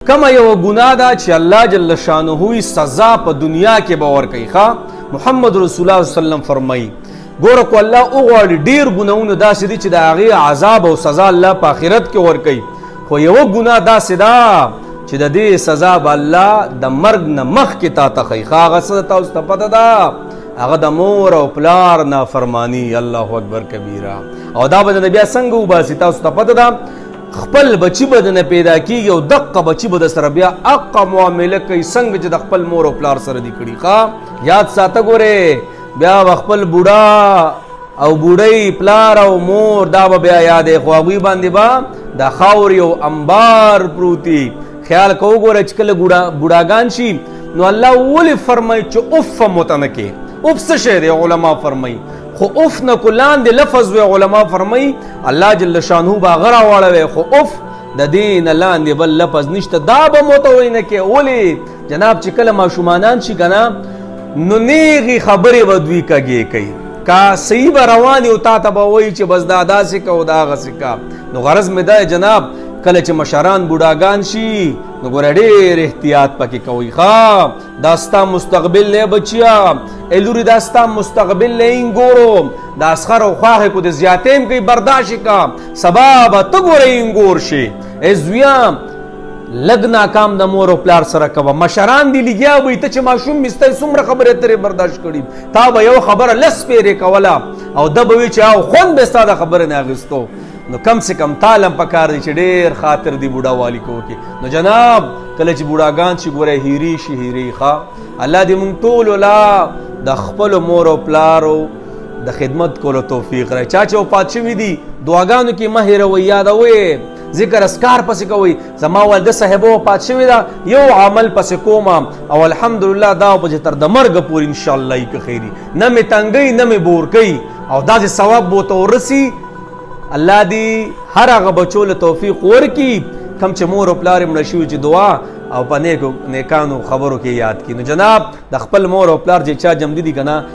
کما یو ګناه ده چې الله جل شانه سزا په دنیا کې به ورکوي. محمد رسول الله صلی الله علیه وسلم فرمایي ګوره کو الله وغواړي ډېر ګناهونه داسې دي چې د هغې عذاب او سزا الله په آخرت کې ورکوي، خو یوه ګناه داسې ده چې د دې سزا به الله د مرګ نه مخکې تا ته ښیي. هغه څه تاسو ته پته ده؟ هغه د مور او پلار نافرمانی. الله اکبر کبیره. او دا به د بیا څنګه وباسي؟ تاسو ته پته ده خپل بچی به نه پیدا کیږي او دقه بچی به د سره بیا اقا معامله کوي څنګه چې د خپل مور او پلار سره دی کړي. یاد ساته ګوره بیا خپل بوډا او بوډۍ پلار او مور دا به بیا یادې خو هغوی باندې به د خاورې او انبار پروتي. خیال کوو ګوره چې کله بوډاګان شي نو الله ولې فرمایي چې اف متنکې اف څه شی دی؟ علما فرمایي خو اف نه کو لاندې لفظ وی. علما فرمایي الله جل شانه به هغه راواړوي خو اف د دې نه لاندې بل لفظ نشته. دا به مو ته وایي نه کې ولې جناب چې کله ماشومانان شي که نه نو نیغې خبرې به دوی کږې کوي. که صحیح به روان او تا ته به وایي چې بس دا داسې که او دا هغسې که. نو غرض مې دا جناب کله چې مشران بوډاګان شي نو ګوره ډېر احتیاط پکې کوئ. دا ستا مستقبل دی بچیا، ای لورې دا ستا مستقبل دی انګورو. دا اسخر او خواهې کو د زیاتې هم کوي برداشت که سبا به ته ګوره انګور شي. ای زویه لږ ناکام د مور او پلار سره کوه. مشران دي لګیا وي ته چې ماشوم مستی څومره خبرې ترې برداشت کړي تا به یو خبره لس پیرې کوله او ده به وي چې او خوند به ستا د خبرې نه اخیستو. نو کم سے کم تعلم پکار دی چې ډېر خاطر دی بوډا والی کو کې. نو جناب کله چې بوډاګان شي ګوره هیري شي هیري الله دې مونږ ټولو لا د خپلو مور او پلارو د خدمت کولو توفیق راکړي. چا چې وفات شوي دي دعاګانو کې مه هېروئ، یادوئ، ذکر اسکار پسې کوئ. زما والده صاحبه وفات شوې ده یو عمل پسې کوم او الحمدلله دا به چې تر د مرګه پورې انشاءالله یې که خیري نه مې تنګوي نه مې بور کوي او داسې ثواب به ورته ورسي. الله دې هر هغه بچو له توفیق ورکړي کم چې مور او پلار یې مړه شوي چې دعا او په نیکانو خبرو کې یاد کړي. نو جناب د خپل مور او پلار چې چا جمدي دي که نه